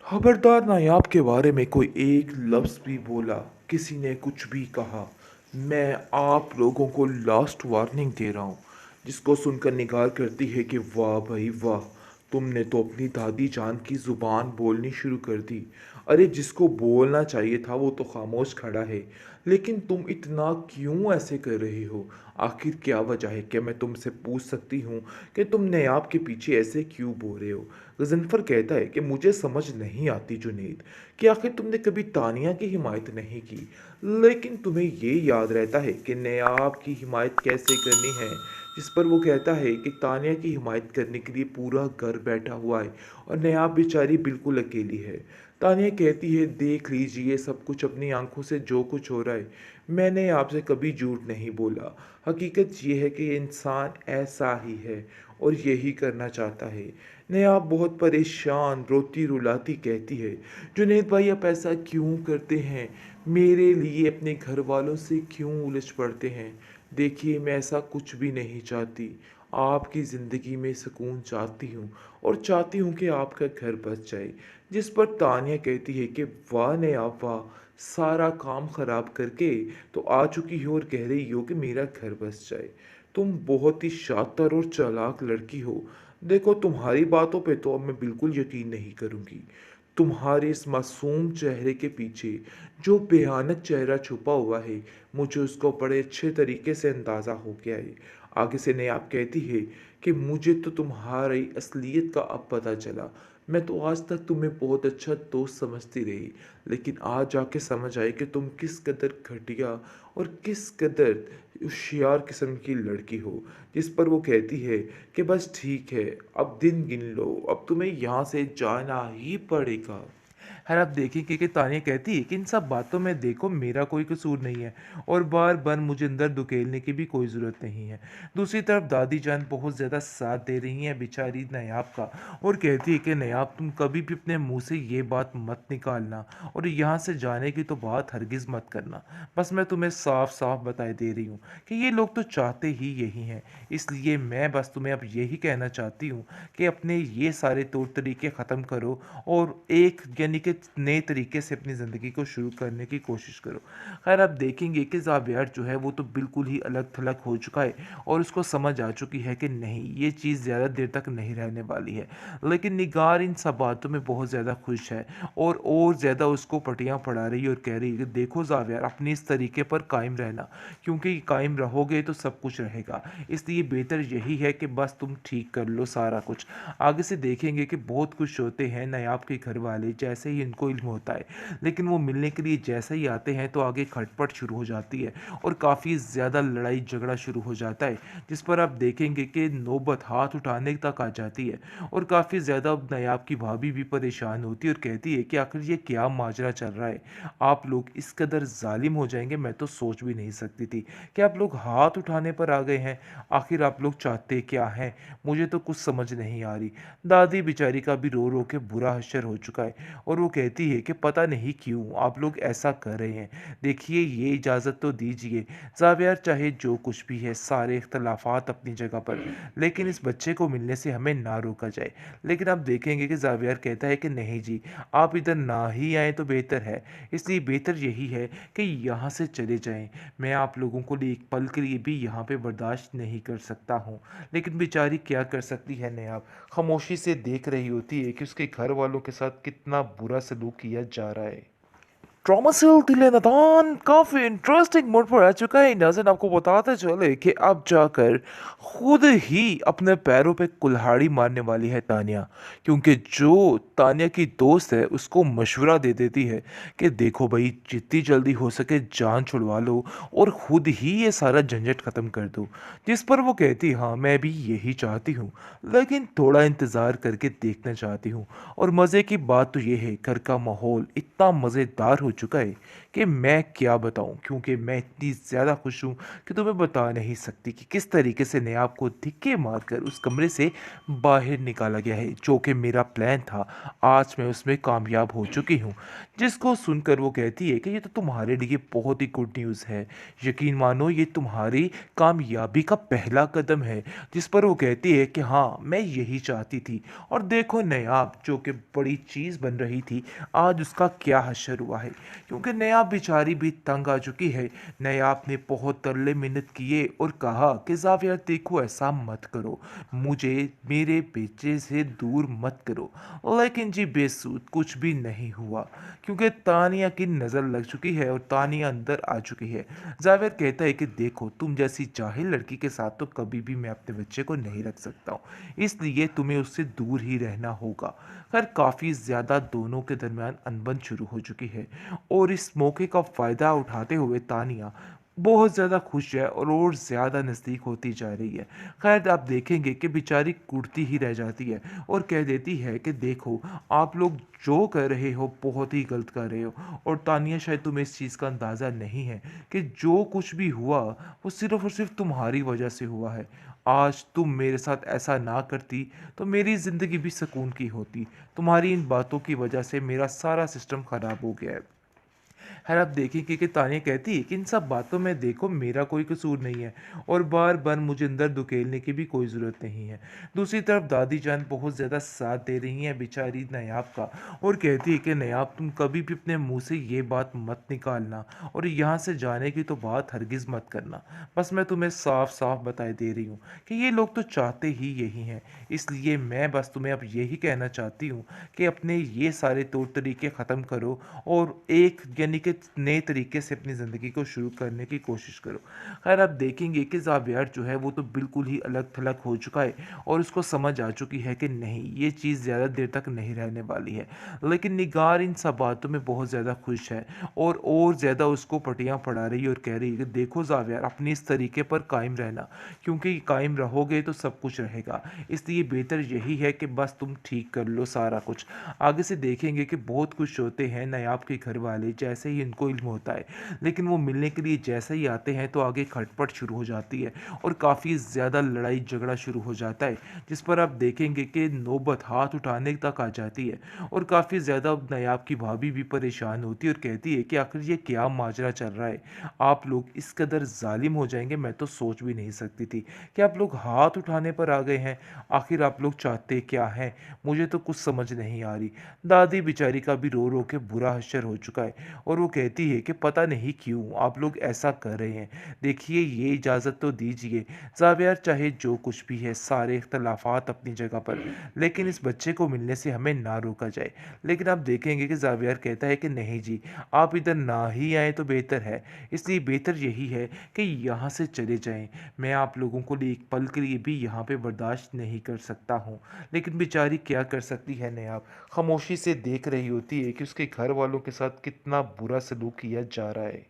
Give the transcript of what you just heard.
खबरदार नायाब के बारे में कोई एक लफ्ज़ भी बोला, किसी ने कुछ भी कहा, मैं आप लोगों को लास्ट वार्निंग दे रहा हूँ। जिसको सुनकर निगार करती है कि वाह भाई वाह, तुमने तो अपनी दादी जान की ज़ुबान बोलनी शुरू कर दी। अरे जिसको बोलना चाहिए था वो तो खामोश खड़ा है, लेकिन तुम इतना क्यों ऐसे कर रही हो? आखिर क्या वजह है? क्या मैं तुमसे पूछ सकती हूँ कि तुम नयाब के पीछे ऐसे क्यों बोल रहे हो? गज़नफ़र कहता है कि मुझे समझ नहीं आती जुनैद, कि आखिर तुमने कभी तानिया की हिमायत नहीं की, लेकिन तुम्हें ये याद रहता है कि नयाब की हिमायत कैसे करनी है। जिस पर वो कहता है कि तानिया की हिमायत करने के लिए पूरा घर बैठा हुआ है और नयाब बेचारी बिल्कुल अकेली है। तानिया कहती है, देख लीजिए सब कुछ अपनी आंखों से जो कुछ हो रहा है, मैंने आपसे कभी झूठ नहीं बोला। हकीकत ये है कि ये इंसान ऐसा ही है और यही करना चाहता है। नयाब बहुत परेशान रोती रुलाती कहती है, जुनैद भाई आप ऐसा क्यों करते हैं? मेरे लिए अपने घर वालों से क्यों उलझ पड़ते हैं? देखिए मैं ऐसा कुछ भी नहीं चाहती, आपकी ज़िंदगी में सुकून चाहती हूँ और चाहती हूँ कि आपका घर बस जाए। जिस पर तानिया कहती है कि वाह नयाब वाह, सारा काम ख़राब करके तो आ चुकी हो और कह रही हो कि मेरा घर बस जाए। तुम बहुत ही शातिर और चालाक लड़की हो। देखो तुम्हारी बातों पे तो अब मैं बिल्कुल यकीन नहीं करूँगी। तुम्हारे इस मासूम चेहरे के पीछे जो भयानक चेहरा छुपा हुआ है, मुझे उसको बड़े अच्छे तरीके से अंदाज़ा हो गया है। आगे से नयाब कहती है कि मुझे तो तुम्हारी असलियत का अब पता चला। मैं तो आज तक तुम्हें बहुत अच्छा दोस्त समझती रही, लेकिन आज जाके समझ आई कि तुम किस कदर घटिया और किस कदर होशियार किस्म की लड़की हो। जिस पर वो कहती है कि बस ठीक है, अब दिन गिन लो, अब तुम्हें यहाँ से जाना ही पड़ेगा। खैर आप देखेंगे कि तानिया कहती है कि इन सब बातों में देखो मेरा कोई कसूर नहीं है और बार बार मुझे अंदर धकेलने की भी कोई ज़रूरत नहीं है। दूसरी तरफ दादी जान बहुत ज़्यादा साथ दे रही हैं बेचारी नयाब का और कहती है कि नयाब तुम कभी भी अपने मुंह से ये बात मत निकालना और यहाँ से जाने की तो बात हरगिज़ मत करना। बस मैं तुम्हें साफ साफ बताए दे रही हूँ कि ये लोग तो चाहते ही यही हैं, इसलिए मैं बस तुम्हें अब यही कहना चाहती हूँ कि अपने ये सारे तौर तरीके ख़त्म करो और एक यानी कि नए तरीके से अपनी ज़िंदगी को शुरू करने की कोशिश करो। खैर आप देखेंगे कि ज़ावियार जो है वो तो बिल्कुल ही अलग थलग हो चुका है और उसको समझ आ चुकी है कि नहीं ये चीज़ ज़्यादा देर तक नहीं रहने वाली है। लेकिन निगार इन सब बातों में बहुत ज़्यादा खुश है और ज़्यादा उसको पटियाँ पढ़ा रही है और कह रही है कि देखो ज़ावियार अपनी इस तरीके पर कायम रहना, क्योंकि कायम रहोगे तो सब कुछ रहेगा। इसलिए बेहतर यही है कि बस तुम ठीक कर लो सारा कुछ। आगे से देखेंगे कि बहुत खुश होते हैं नायाब के घर वाले जैसे ही इनको इल्म होता है, लेकिन वो मिलने के लिए जैसे ही आते हैं तो आगे खटपट शुरू हो जाती है और काफ़ी ज़्यादा लड़ाई झगड़ा शुरू हो जाता है, जिस पर आप देखेंगे कि नौबत हाथ उठाने तक आ जाती है और काफ़ी ज़्यादा नायाब की भाभी भी परेशान होती है और कहती है कि आखिर ये क्या माजरा चल रहा है, आप लोग इस कदर जालिम हो जाएंगे मैं तो सोच भी नहीं सकती थी कि आप लोग हाथ उठाने पर आ गए हैं। आखिर आप लोग चाहते क्या हैं, मुझे तो कुछ समझ नहीं आ रही। दादी बेचारी का भी रो रो के बुरा हश्र हो चुका है और वो कहती है कि पता नहीं क्यों आप लोग ऐसा कर रहे हैं। देखिए ये इजाज़त तो दीजिए ज़ावियार, चाहे जो कुछ भी है सारे इख्तलाफात अपनी जगह पर, लेकिन इस बच्चे को मिलने से हमें ना रोका जाए। लेकिन आप देखेंगे कि ज़ावियार कहता है कि नहीं जी, आप इधर ना ही आए तो बेहतर है, इसलिए बेहतर यही है कि यहाँ से चले जाएं। मैं आप लोगों को लिए एक पल के लिए भी यहाँ पे बर्दाश्त नहीं कर सकता हूँ। लेकिन बेचारी क्या कर सकती है नयाब, खामोशी से देख रही होती है कि उसके घर वालों के साथ कितना बुरा सलूक किया जा रहा है। ट्रॉमा सेल दिले नादान काफ़ी इंटरेस्टिंग मोड पर आ चुका है। नाज़रीन आपको बताते चले कि अब जाकर खुद ही अपने पैरों पे कुल्हाड़ी मारने वाली है तानिया, क्योंकि जो तानिया की दोस्त है उसको मशवरा दे देती है कि देखो भाई जितनी जल्दी हो सके जान छुड़वा लो और खुद ही ये सारा झंझट ख़त्म कर दो। जिस पर वो कहती हाँ मैं भी यही चाहती हूँ, लेकिन थोड़ा इंतज़ार करके देखना चाहती हूँ। और मज़े की बात तो ये है घर का माहौल इतना मज़ेदार हो चुका है कि मैं क्या बताऊँ, क्योंकि मैं इतनी ज़्यादा खुश हूँ कि तुम्हें बता नहीं सकती कि किस तरीके से नयाब को धिक्के मारकर उस कमरे से बाहर निकाला गया है। जो कि मेरा प्लान था, आज मैं उसमें कामयाब हो चुकी हूँ। जिसको सुनकर वो कहती है कि ये तो तुम्हारे लिए बहुत ही गुड न्यूज़ है। यकीन मानो ये तुम्हारी कामयाबी का पहला कदम है। जिस पर वो कहती है कि हाँ, मैं यही चाहती थी। और देखो नायाब जो कि बड़ी चीज़ बन रही थी, आज उसका क्या हश्र हुआ है, क्योंकि नायाब बेचारी भी तंग आ चुकी है। नायाब ने बहुत तरले मिन्नत किए और कहा कि ज़ाविया देखो ऐसा मत करो, मुझे मेरे बेटे से दूर मत करो। लेकिन जी बेसूद कुछ भी नहीं हुआ, क्योंकि तानिया की नज़र लग चुकी है और तानिया अंदर आ चुकी है। जावेद कहता है कि देखो तुम जैसी जाहिल लड़की के साथ तो कभी भी मैं अपने बच्चे को नहीं रख सकता हूँ, इसलिए तुम्हें उससे दूर ही रहना होगा। खैर काफ़ी ज़्यादा दोनों के दरमियान अनबन शुरू हो चुकी है और इस मौके का फ़ायदा उठाते हुए तानिया बहुत ज़्यादा खुश है और ज़्यादा नज़दीक होती जा रही है। खैर आप देखेंगे कि बेचारी कुड़ती ही रह जाती है और कह देती है कि देखो आप लोग जो कर रहे हो बहुत ही गलत कर रहे हो, और तानिया शायद तुम्हें इस चीज़ का अंदाज़ा नहीं है कि जो कुछ भी हुआ वो सिर्फ़ और सिर्फ़ तुम्हारी वजह से हुआ है। आज तुम मेरे साथ ऐसा ना करती तो मेरी ज़िंदगी भी सुकून की होती। तुम्हारी इन बातों की वजह से मेरा सारा सिस्टम ख़राब हो गया है। खैर आप देखेंगे कि तानिया कहती है कि इन सब बातों में देखो मेरा कोई कसूर नहीं है और बार बार मुझे अंदर धकेलने की भी कोई ज़रूरत नहीं है। दूसरी तरफ दादी जान बहुत ज़्यादा साथ दे रही हैं बेचारी नायाब का और कहती है कि नायाब तुम कभी भी अपने मुंह से ये बात मत निकालना और यहाँ से जाने की तो बात हरगिज़ मत करना। बस मैं तुम्हें साफ साफ बताए दे रही हूँ कि ये लोग तो चाहते ही यही हैं, इसलिए मैं बस तुम्हें अब यही कहना चाहती हूँ कि अपने ये सारे तौर तरीके ख़त्म करो और एक यानी कि नए तरीके से अपनी ज़िंदगी को शुरू करने की कोशिश करो। खैर आप देखेंगे कि ज़ावियर जो है वो तो बिल्कुल ही अलग-थलग हो चुका है और उसको समझ आ चुकी है कि नहीं, ये चीज़ ज़्यादा देर तक नहीं रहने वाली है। लेकिन निगार इन सब बातों में बहुत ज़्यादा खुश है और ज़्यादा उसको पटियाँ पढ़ा रही है और कह रही है कि देखो ज़ावियर अपनी इस तरीके पर कायम रहना, क्योंकि कायम रहोगे तो सब कुछ रहेगा। इसलिए बेहतर यही है कि बस तुम ठीक कर लो सारा कुछ। आगे से देखेंगे कि बहुत खुश होते हैं नायाब के घर वाले जैसे ही इनको इल्म होता है, लेकिन वो मिलने के लिए जैसे ही आते हैं तो आगे खटपट शुरू हो जाती है और काफ़ी ज़्यादा लड़ाई झगड़ा शुरू हो जाता है, जिस पर आप देखेंगे कि नौबत हाथ उठाने तक आ जाती है और काफ़ी ज़्यादा नायाब की भाभी भी परेशान होती है और कहती है कि आखिर ये क्या माजरा चल रहा है, आप लोग इस कदर जालिम हो जाएंगे मैं तो सोच भी नहीं सकती थी कि आप लोग हाथ उठाने पर आ गए हैं। आखिर आप लोग चाहते क्या हैं, मुझे तो कुछ समझ नहीं आ रही। दादी बेचारी का भी रो रो के बुरा हश्र हो चुका है और वो कहती है कि पता नहीं क्यों आप लोग ऐसा कर रहे हैं। देखिए ये इजाज़त तो दीजिए ज़ावियर, चाहे जो कुछ भी है सारे इख्तलाफात अपनी जगह पर, लेकिन इस बच्चे को मिलने से हमें ना रोका जाए। लेकिन आप देखेंगे कि ज़ावियर कहता है कि नहीं जी, आप इधर ना ही आए तो बेहतर है, इसलिए बेहतर यही है कि यहाँ से चले जाएं। मैं आप लोगों को लिए एक पल के लिए भी यहाँ पे बर्दाश्त नहीं कर सकता हूँ। लेकिन बेचारी क्या कर सकती है नेहा, खामोशी से देख रही होती है कि उसके घर वालों के साथ कितना बुरा सलूक किया जा रहा है।